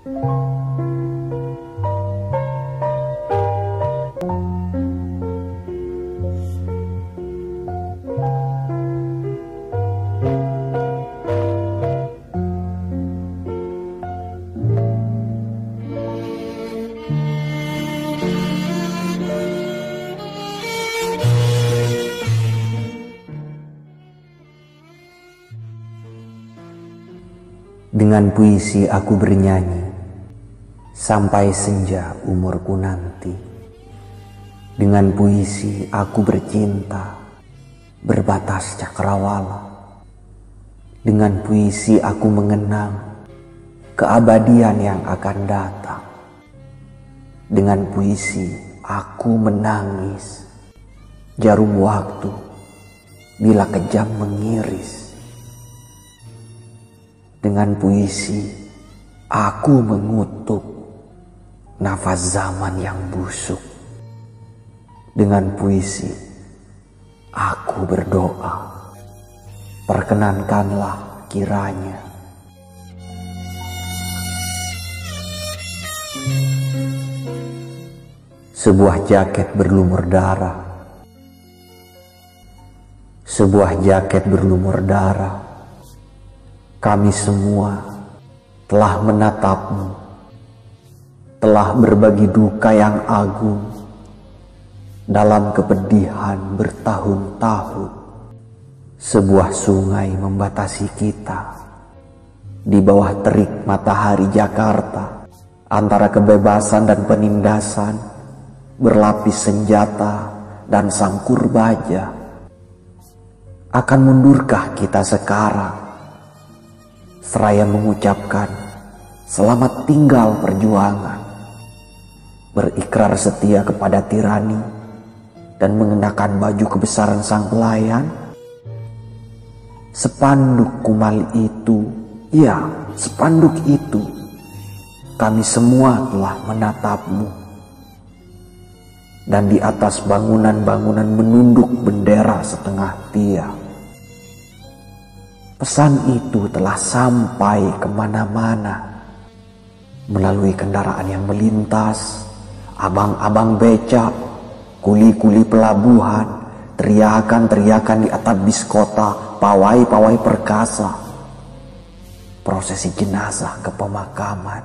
Dengan puisi aku bernyanyi sampai senja umurku nanti. Dengan puisi aku bercinta berbatas cakrawala. Dengan puisi aku mengenang keabadian yang akan datang. Dengan puisi aku menangis jarum waktu bila kejam mengiris. Dengan puisi aku mengutuk nafas zaman yang busuk. Dengan puisi aku berdoa, perkenankanlah kiranya sebuah jaket berlumur darah. Sebuah jaket berlumur darah. Kami semua telah menatapmu, telah berbagi duka yang agung dalam kepedihan bertahun-tahun. Sebuah sungai membatasi kita di bawah terik matahari Jakarta, antara kebebasan dan penindasan, berlapis senjata dan sangkur baja. Akan mundurkah kita sekarang seraya mengucapkan selamat tinggal perjuangan, berikrar setia kepada tirani dan mengenakan baju kebesaran sang pelayan? Spanduk kumal itu, ya spanduk itu, kami semua telah menatapmu, dan di atas bangunan-bangunan menunduk bendera setengah tiang. Pesan itu telah sampai kemana-mana, melalui kendaraan yang melintas, abang-abang becak, kuli-kuli pelabuhan, teriakan-teriakan di atap bis kota, pawai-pawai perkasa, prosesi jenazah ke pemakaman.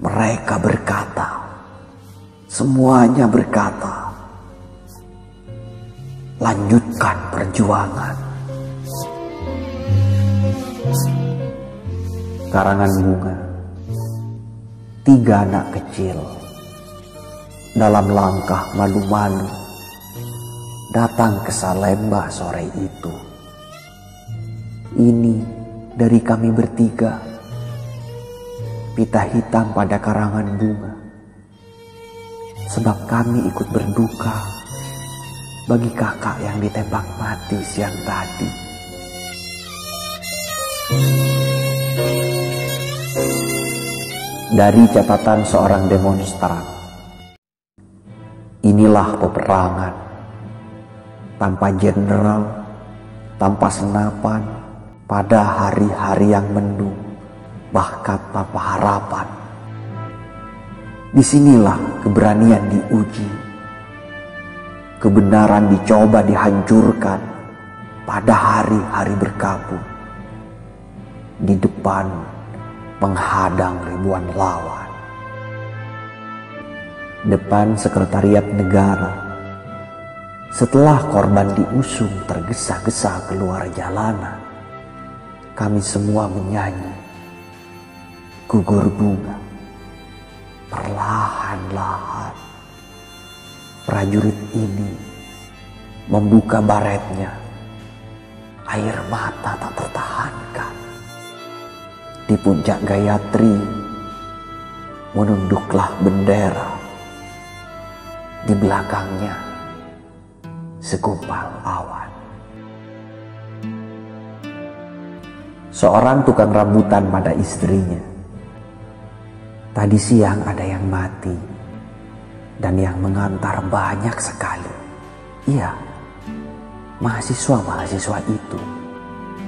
Mereka berkata, semuanya berkata, lanjutkan perjuangan. Karangan bunga. 3 anak kecil dalam langkah malu-malu datang ke Salemba sore itu. Ini dari kami bertiga, pita hitam pada karangan bunga, sebab kami ikut berduka bagi kakak yang ditembak mati siang tadi. Dari catatan seorang demonstran, inilah peperangan tanpa jenderal, tanpa senapan, pada hari-hari yang mendung, bahkan tanpa harapan. Disinilah keberanian diuji, kebenaran dicoba dihancurkan pada hari-hari berkabut. Di depan menghadang ribuan lawan. Depan sekretariat negara, setelah korban diusung tergesa-gesa keluar jalanan, kami semua menyanyi gugur bunga. Perlahan-lahan prajurit ini membuka baretnya. Air mata tak tertahankan. Di puncak Gayatri menunduklah bendera. Di belakangnya segumpal awan. Seorang tukang rambutan pada istrinya. Tadi siang ada yang mati dan yang mengantar banyak sekali. Iya, mahasiswa-mahasiswa itu,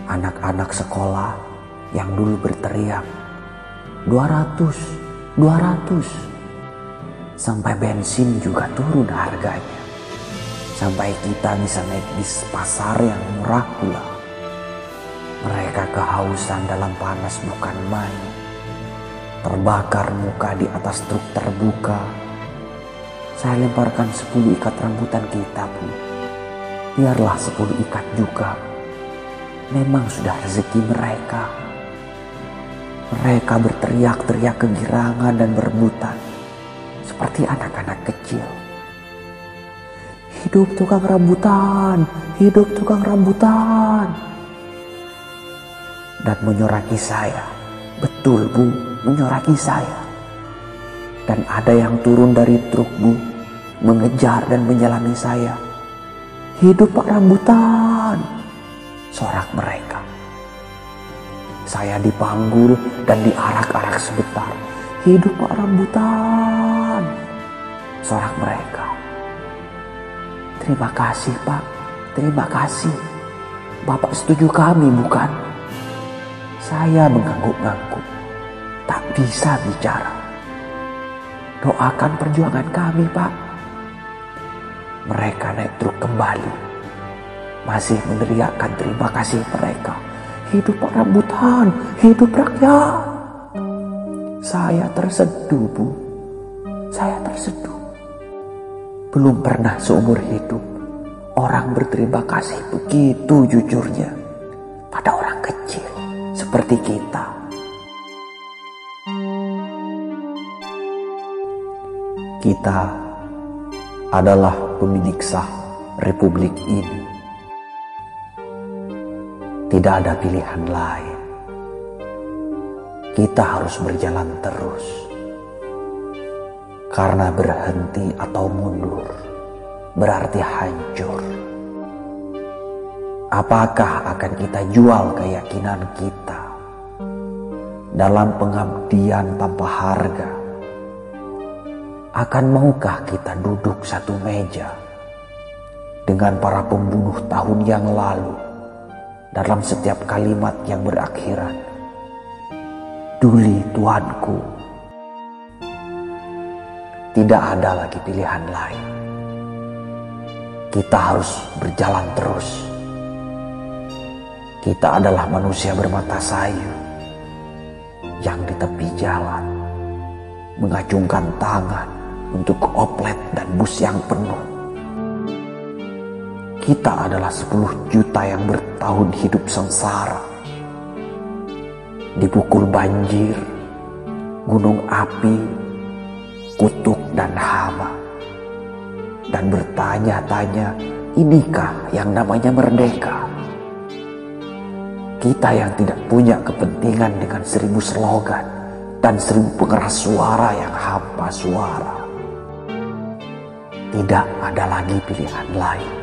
anak-anak sekolah yang dulu berteriak, 200. Sampai bensin juga turun harganya. Sampai kita bisa naik bis pasar yang murah pula. Mereka kehausan dalam panas bukan main. Terbakar muka di atas truk terbuka. Saya lemparkan 10 ikat rambutan kita, Bu. Biarlah 10 ikat juga. Memang sudah rezeki mereka. Mereka berteriak-teriak kegirangan dan berebutan. Seperti anak-anak kecil. Hidup tukang rambutan, hidup tukang rambutan. Dan menyoraki saya. Betul, Bu, menyoraki saya. Dan ada yang turun dari truk, Bu, mengejar dan menyelami saya. Hidup Pak Rambutan, sorak mereka. Saya dipanggul dan diarak-arak sebentar. Hidup Pak Rambutan, sorak mereka. Terima kasih, Pak, terima kasih. Bapak setuju kami, bukan? Saya mengangguk-angguk, tak bisa bicara. Doakan perjuangan kami, Pak. Mereka naik truk kembali. Masih meneriakkan terima kasih mereka. Hidup Pak Rambutan, hidup rakyat. Saya terseduh, Bu. Saya terseduh. Belum pernah seumur hidup orang berterima kasih begitu jujurnya pada orang kecil seperti kita. Kita adalah pemilik sah Republik ini. Tidak ada pilihan lain. Kita harus berjalan terus. Karena berhenti atau mundur berarti hancur. Apakah akan kita jual keyakinan kita dalam pengabdian tanpa harga? Akan maukah kita duduk satu meja dengan para pembunuh tahun yang lalu dalam setiap kalimat yang berakhiran, "Duli Tuanku"? Tidak ada lagi pilihan lain. Kita harus berjalan terus. Kita adalah manusia bermata sayu yang di tepi jalan mengacungkan tangan untuk oplet dan bus yang penuh. Kita adalah 10 juta yang bertahun hidup sengsara, dipukul banjir, gunung api, kutuk dan hama, dan bertanya-tanya, inikah yang namanya merdeka? Kita yang tidak punya kepentingan dengan 1000 slogan dan 1000 pengeras suara yang hampa suara. Tidak ada lagi pilihan lain.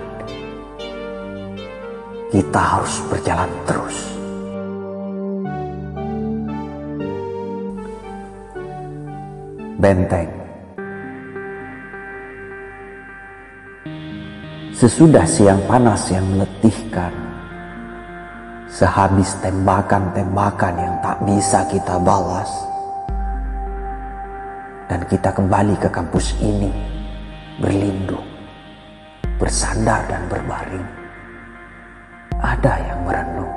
Kita harus berjalan terus. Benteng. Sesudah siang panas yang meletihkan, sehabis tembakan-tembakan yang tak bisa kita balas, dan kita kembali ke kampus ini, berlindung, bersandar dan berbaring. Ada yang merenung.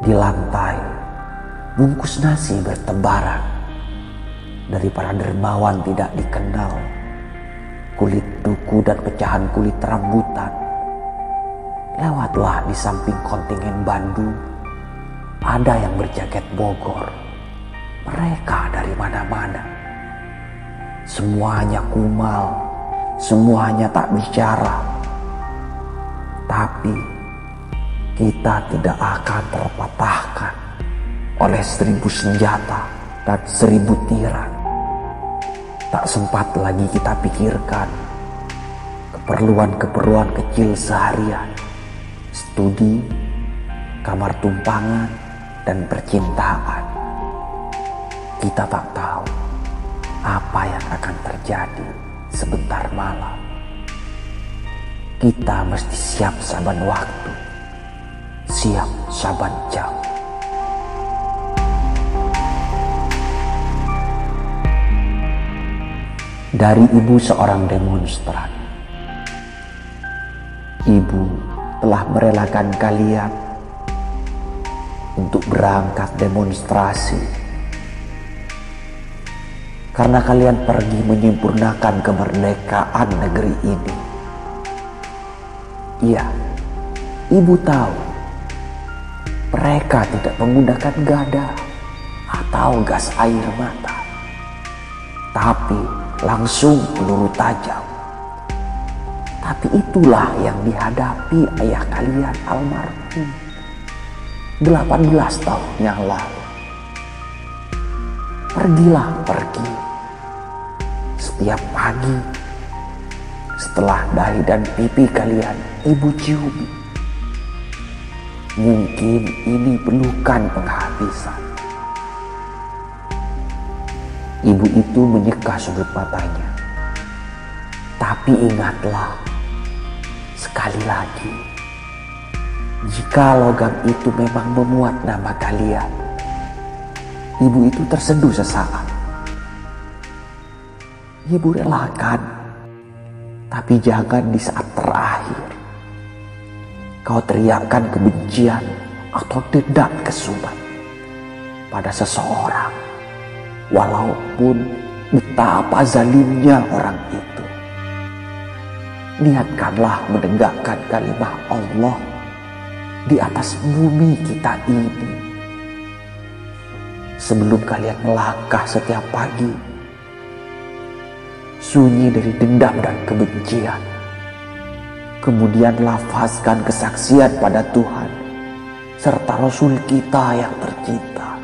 Di lantai, bungkus nasi bertebaran dari para dermawan tidak dikenal. Kulit duku dan pecahan kulit rambutan. Lewatlah di samping kontingen Bandung. Ada yang berjaket Bogor. Mereka dari mana-mana. Semuanya kumal, semuanya tak bicara. Tapi kita tidak akan terpatahkan oleh 1000 senjata dan 1000 tiran. Tak sempat lagi kita pikirkan keperluan-keperluan kecil seharian, studi, kamar tumpangan, dan percintaan. Kita tak tahu apa yang akan terjadi sebentar malam. Kita mesti siap saban waktu, siap saban jam. dari ibu seorang demonstran. Ibu telah merelakan kalian untuk berangkat demonstrasi karena kalian pergi menyempurnakan kemerdekaan negeri ini. Iya, ibu tahu mereka tidak menggunakan gada atau gas air mata, tapi langsung peluru tajam. Tapi itulah yang dihadapi ayah kalian almarhum 18 tahun yang lalu. Pergi setiap pagi setelah dahi dan pipi kalian ibu ciumi. Mungkin ini pelukan penghabisan. Ibu itu menyeka sudut matanya. Tapi ingatlah, sekali lagi, jika logam itu memang memuat nama kalian, ibu itu tersenduh sesaat. Ibu relakan, tapi jangan di saat terakhir kau teriakkan kebencian atau dendam kesumat pada seseorang, walaupun betapa zalimnya orang itu. Niatkanlah menegakkan kalimat Allah di atas bumi kita ini. Sebelum kalian melangkah setiap pagi, sunyi dari dendam dan kebencian, kemudian lafazkan kesaksian pada Tuhan serta Rasul kita yang tercinta.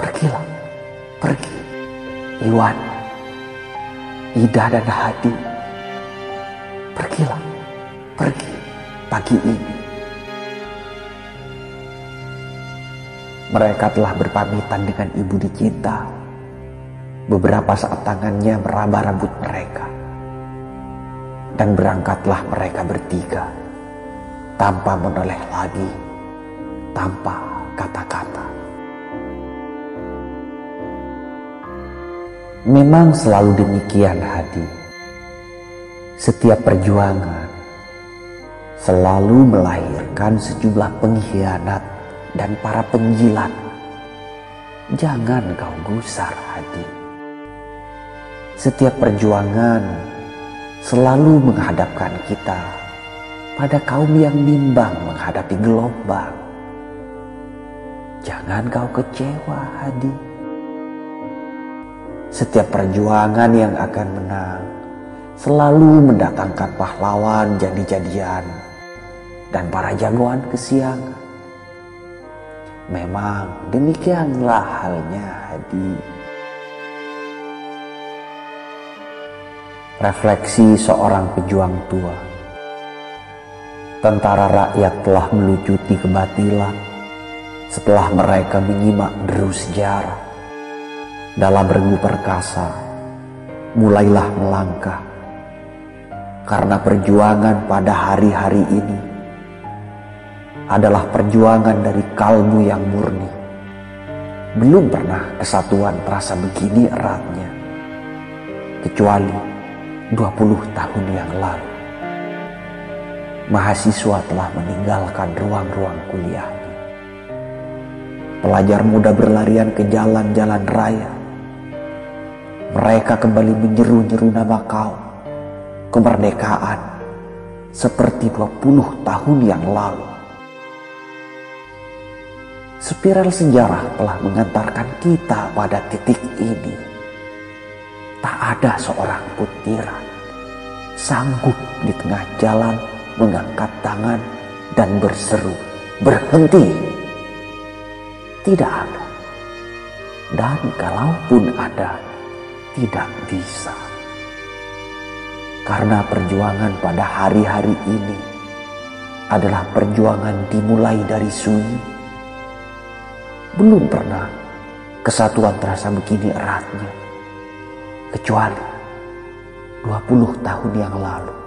Pergilah, pergi, Iwan, Ida dan Hadi. Pergilah, pergi pagi ini. Mereka telah berpamitan dengan ibu dicinta. Beberapa saat tangannya meraba rambut mereka. Dan berangkatlah mereka bertiga, tanpa menoleh lagi, tanpa kata-kata. Memang selalu demikian, Hadi. Setiap perjuangan selalu melahirkan sejumlah pengkhianat dan para penjilat. Jangan kau gusar, Hadi. Setiap perjuangan selalu menghadapkan kita pada kaum yang bimbang menghadapi gelombang. Jangan kau kecewa, Hadi. Setiap perjuangan yang akan menang selalu mendatangkan pahlawan jadi-jadian dan para jagoan kesiangan. Memang demikianlah halnya, Hadi. Refleksi seorang pejuang tua. Tentara rakyat telah melucuti kebatilan setelah mereka menyimak deru sejarah. Dalam regu perkasa, mulailah melangkah. Karena perjuangan pada hari-hari ini adalah perjuangan dari kalbu yang murni. Belum pernah kesatuan terasa begini eratnya, kecuali 20 tahun yang lalu. Mahasiswa telah meninggalkan ruang-ruang kuliahnya. Pelajar muda berlarian ke jalan-jalan raya. Mereka kembali menyeru-nyeru nama kaum kemerdekaan seperti 20 tahun yang lalu. Spiral sejarah telah mengantarkan kita pada titik ini. Tak ada seorang pun tiran sanggup di tengah jalan mengangkat tangan dan berseru, "Berhenti!" Tidak ada. Dan kalaupun ada, tidak bisa. Karena perjuangan pada hari-hari ini adalah perjuangan dimulai dari sunyi. Belum pernah kesatuan terasa begini eratnya, kecuali 20 tahun yang lalu.